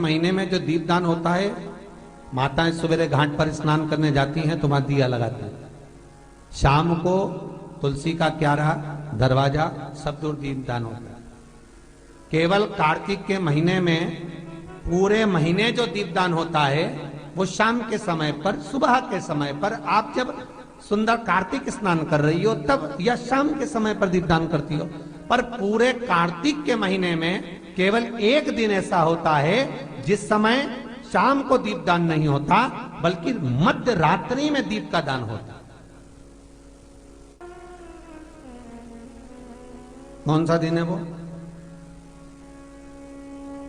महीने में जो दीपदान होता है, माताएं सवेरे घाट पर स्नान करने जाती हैं तो वहां दिया लगाती हैं। शाम को तुलसी का क्यारा, दरवाजा सब दूर दीपदान होता है। केवल कार्तिक के महीने में पूरे महीने जो दीपदान होता है वो शाम के समय पर, सुबह के समय पर, आप जब सुंदर कार्तिक स्नान कर रही हो तब, या शाम के समय पर दीपदान करती हो। पर पूरे कार्तिक के महीने में केवल एक दिन ऐसा होता है जिस समय शाम को दीपदान नहीं होता, बल्कि मध्य रात्रि में दीप का दान होता। कौन सा दिन है वो?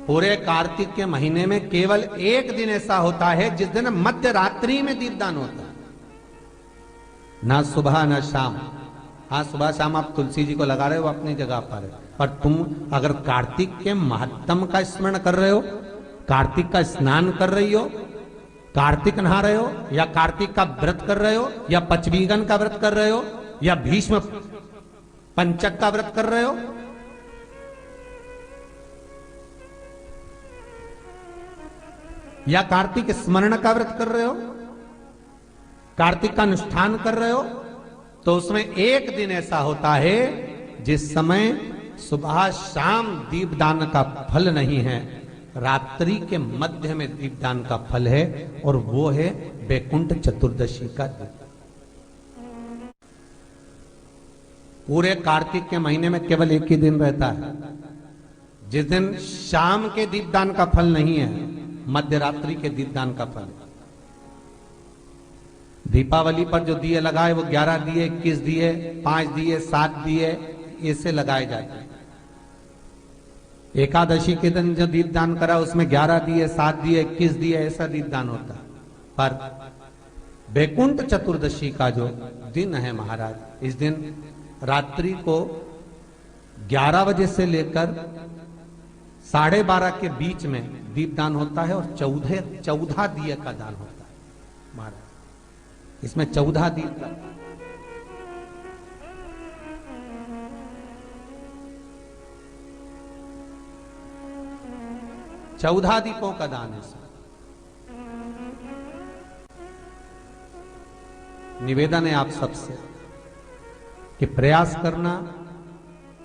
पूरे कार्तिक के महीने में केवल एक दिन ऐसा होता है जिस दिन मध्य रात्रि में दीपदान होता है, ना सुबह ना शाम। हाँ, सुबह शाम आप तुलसी जी को लगा रहे हो अपनी जगह पर, पर तुम अगर कार्तिक के महत्तम का स्मरण कर रहे हो, कार्तिक का स्नान कर रही हो, कार्तिक नहा रहे हो, या कार्तिक का व्रत कर रहे हो, या पचवीगन का व्रत कर रहे हो, या भीष्म पंचक का व्रत कर रहे हो, या कार्तिक स्मरण का व्रत कर रहे हो, कार्तिक का अनुष्ठान कर रहे हो, तो उसमें एक दिन ऐसा होता है जिस समय सुबह शाम दीपदान का फल नहीं है, रात्रि के मध्य में दीपदान का फल है, और वो है वैकुंठ चतुर्दशी का दिन। पूरे कार्तिक के महीने में केवल एक ही दिन रहता है जिस दिन शाम के दीपदान का फल नहीं है, मध्य रात्रि के दीपदान का फल। दीपावली पर जो दिए लगाए वो 11 दिए, 21 दिए, 5 दिए, 7 दिए, ऐसे लगाए जाते हैं। एकादशी के दिन जो दीपदान करा उसमें 11 दिए, 7 दिए, 21 दिए, ऐसा दीपदान होता है। पर वैकुंठ चतुर्दशी का जो दिन है महाराज, इस दिन रात्रि को 11 बजे से लेकर 12:30 के बीच में दीपदान होता है, और 14 दिए का दान होता है महाराज। इसमें 14 दीप का, चौदह दीपों का दान है। निवेदन है आप सबसे कि प्रयास करना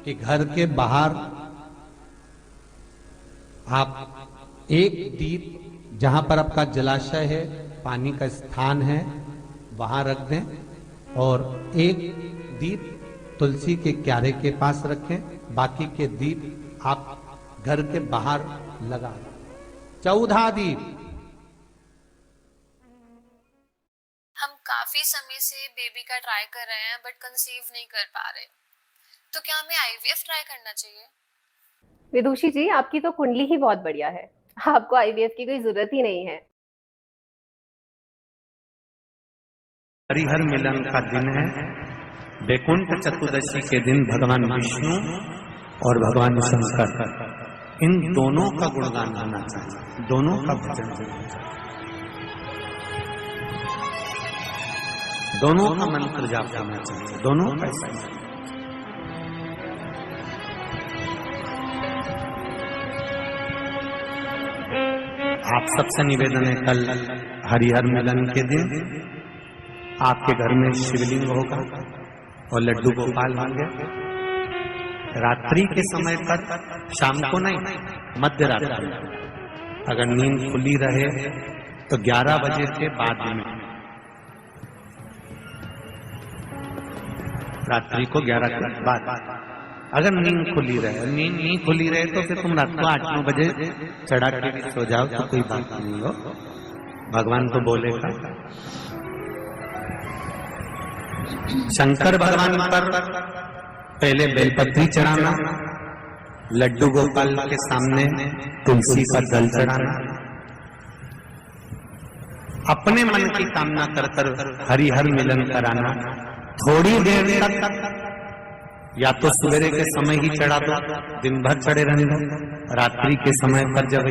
कि घर के बाहर आप एक दीप, जहां पर आपका जलाशय है, पानी का स्थान है, वहां रख दें, और एक दीप तुलसी के क्यारे के पास रखें, बाकी के दीप आप घर के बाहर लगा दें। 14 दीप। हम काफी समय से बेबी का ट्राई कर रहे हैं बट कंसीव नहीं कर पा रहे, तो क्या हमें आईवीएफ ट्राई करना चाहिए? विदुषी जी, आपकी तो कुंडली ही बहुत बढ़िया है, आपको आईवीएफ की कोई जरूरत ही नहीं है। हरिहर मिलन का दिन है, वैकुंठ चतुर्दशी के दिन भगवान विष्णु और भगवान शंकर, इन दोनों का गुणगान होना चाहिए, दोनों का भजन होना चाहिए, दोनों का मंत्र जाप करना चाहिए, दोनों का ऐसा। आप सबसे निवेदन है, कल हरिहर मिलन के दिन आपके घर में शिवलिंग होगा और लड्डू गोपाल होंगे। रात्रि के समय पर, शाम को नहीं, मध्य रात्रि, अगर नींद खुली रहे तो 11 बजे के बाद में, रात्रि को 11 के बाद अगर नींद खुली रहे, नींद नहीं खुली रहे तो फिर तुम रात को 8-9 बजे चढ़ा के भी सो जाओ तो कोई बात नहीं हो, भगवान तो बोलेगा। शंकर भगवान पर पहले बेलपत्री चढ़ाना, लड्डू गोपाल के सामने तुलसी का दल चढ़ाना, अपने मन की कामना कर कर हरिहर मिलन कराना। थोड़ी देर तक या तो सवेरे के समय ही चढ़ा दो, दिन भर चढ़े रहने दो, रात्रि के समय पर जब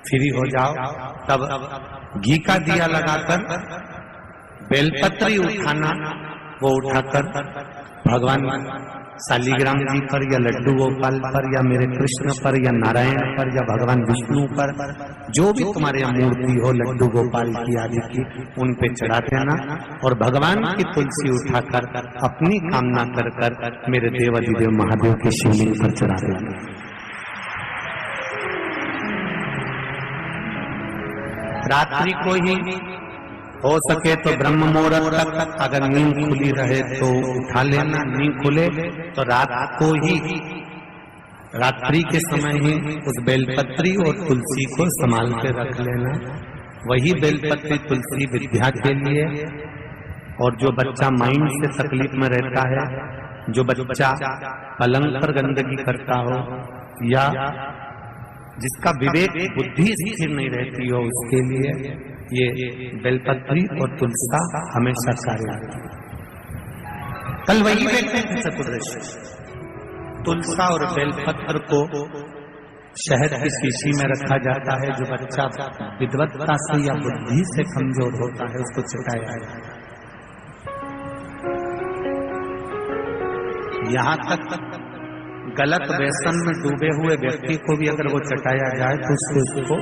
फ्री हो जाओ तब घी का दिया लगाकर बेलपत्री उठाना, वो उठाकर भगवान शालिग्राम जी पर या लड्डू गोपाल पर या मेरे कृष्ण पर या नारायण पर या भगवान विष्णु पर, जो भी तुम्हारे यहाँ मूर्ति हो लड्डू गोपाल की आदि की, उन पे चढ़ा देना और भगवान की तुलसी उठाकर अपनी कामना कर कर मेरे देवाधिदेव महादेव के शिवलिंग पर चढ़ा देना। रात्रि को ही हो सके तो ब्रह्म मुहूर्त तक, अगर नींद खुली रहे तो उठा लेना, नींद खुले तो रात को ही, रात्रि के समय ही उस बेलपत्री और तुलसी को संभाल के रख लेना। वही बेलपत्री तुलसी विद्या के लिए, और जो बच्चा माइंड से तकलीफ में रहता है, जो बच्चा पलंग पर गंदगी करता हो या जिसका विवेक बुद्धि स्थिर नहीं रहती हो, उसके लिए ये बेलपत्री और तुलसा हमेशा कार्य आती है। कल वही देखते थे चतुर्दशी, तुलसा और बेलपत्र को शहद की शीशी में रखा जाता है, जो बच्चा विद्वत्ता से या बुद्धि से कमजोर होता है उसको चटाया जाता है। यहाँ तक गलत व्यसन में डूबे हुए व्यक्ति को भी अगर वो चटाया जाए तो उसको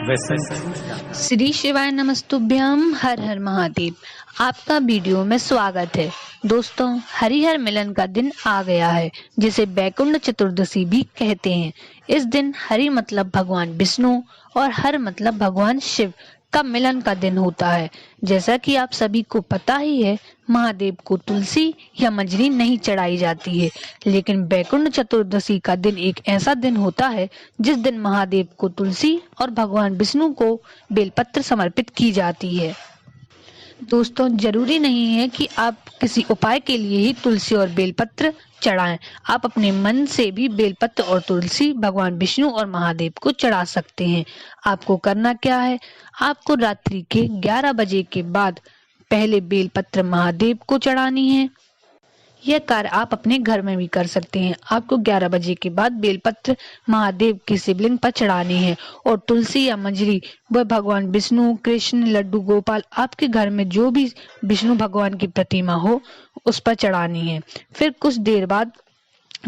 व्यसन। श्री शिवाय नमस्तुभ्यम, हर हर महादेव। आपका वीडियो में स्वागत है। दोस्तों, हरिहर मिलन का दिन आ गया है, जिसे बैकुंठ चतुर्दशी भी कहते हैं। इस दिन हरि मतलब भगवान विष्णु और हर मतलब भगवान शिव का मिलन का दिन होता है। जैसा कि आप सभी को पता ही है, महादेव को तुलसी या मंजरी नहीं चढ़ाई जाती है, लेकिन बैकुंठ चतुर्दशी का दिन एक ऐसा दिन होता है जिस दिन महादेव को तुलसी और भगवान विष्णु को बेलपत्र समर्पित की जाती है। दोस्तों, जरूरी नहीं है कि आप किसी उपाय के लिए ही तुलसी और बेलपत्र चढ़ाएं। आप अपने मन से भी बेलपत्र और तुलसी भगवान विष्णु और महादेव को चढ़ा सकते हैं। आपको करना क्या है, आपको रात्रि के 11 बजे के बाद पहले बेलपत्र महादेव को चढ़ानी है। यह कार्य आप अपने घर में भी कर सकते हैं। आपको 11 बजे के बाद बेलपत्र महादेव की शिवलिंग पर चढ़ानी है और तुलसी या मंजरी वह भगवान विष्णु, कृष्ण, लड्डू गोपाल, आपके घर में जो भी विष्णु भगवान की प्रतिमा हो उस पर चढ़ानी है। फिर कुछ देर बाद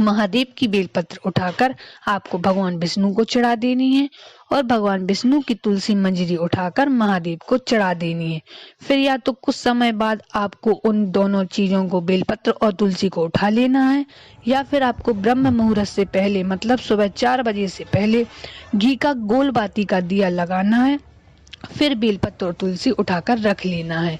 महादेव की बेलपत्र उठाकर आपको भगवान विष्णु को चढ़ा देनी है और भगवान विष्णु की तुलसी मंजरी उठाकर महादेव को चढ़ा देनी है। फिर या तो कुछ समय बाद आपको उन दोनों चीजों को, बेलपत्र और तुलसी को उठा लेना है, या फिर आपको ब्रह्म मुहूर्त से पहले मतलब सुबह 4 बजे से पहले घी का गोल बाती का दिया लगाना है। फिर बेलपत्र और तुलसी उठाकर रख लेना है।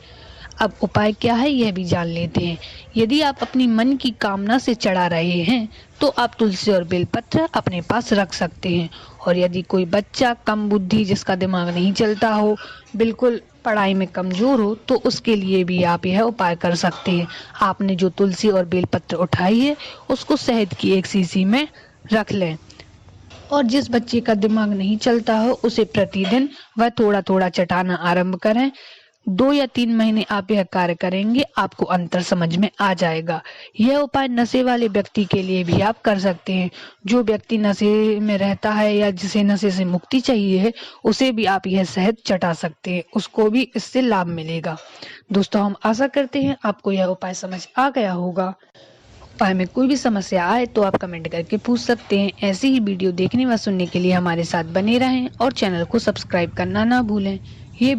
अब उपाय क्या है यह भी जान लेते हैं। यदि आप अपनी मन की कामना से चढ़ा रहे हैं तो आप तुलसी और बेलपत्र अपने पास रख सकते हैं। और यदि कोई बच्चा कम बुद्धि, जिसका दिमाग नहीं चलता हो, बिल्कुल पढ़ाई में कमजोर हो, तो उसके लिए भी आप यह उपाय कर सकते हैं। आपने जो तुलसी और बेलपत्र उठाई है उसको शहद की एक शीशी में रख लें। और जिस बच्चे का दिमाग नहीं चलता हो उसे प्रतिदिन वह थोड़ा थोड़ा चटाना आरंभ करें। 2 या 3 महीने आप यह कार्य करेंगे, आपको अंतर समझ में आ जाएगा। यह उपाय नशे वाले व्यक्ति के लिए भी आप कर सकते हैं। जो व्यक्ति नशे में रहता है या जिसे नशे से मुक्ति चाहिए है, उसे भी आप यह शहद चटा सकते हैं, उसको भी इससे लाभ मिलेगा। दोस्तों, हम आशा करते हैं आपको यह उपाय समझ आ गया होगा। उपाय में कोई भी समस्या आए तो आप कमेंट करके पूछ सकते हैं। ऐसी ही वीडियो देखने व सुनने के लिए हमारे साथ बने रहें और चैनल को सब्सक्राइब करना ना भूलें। ये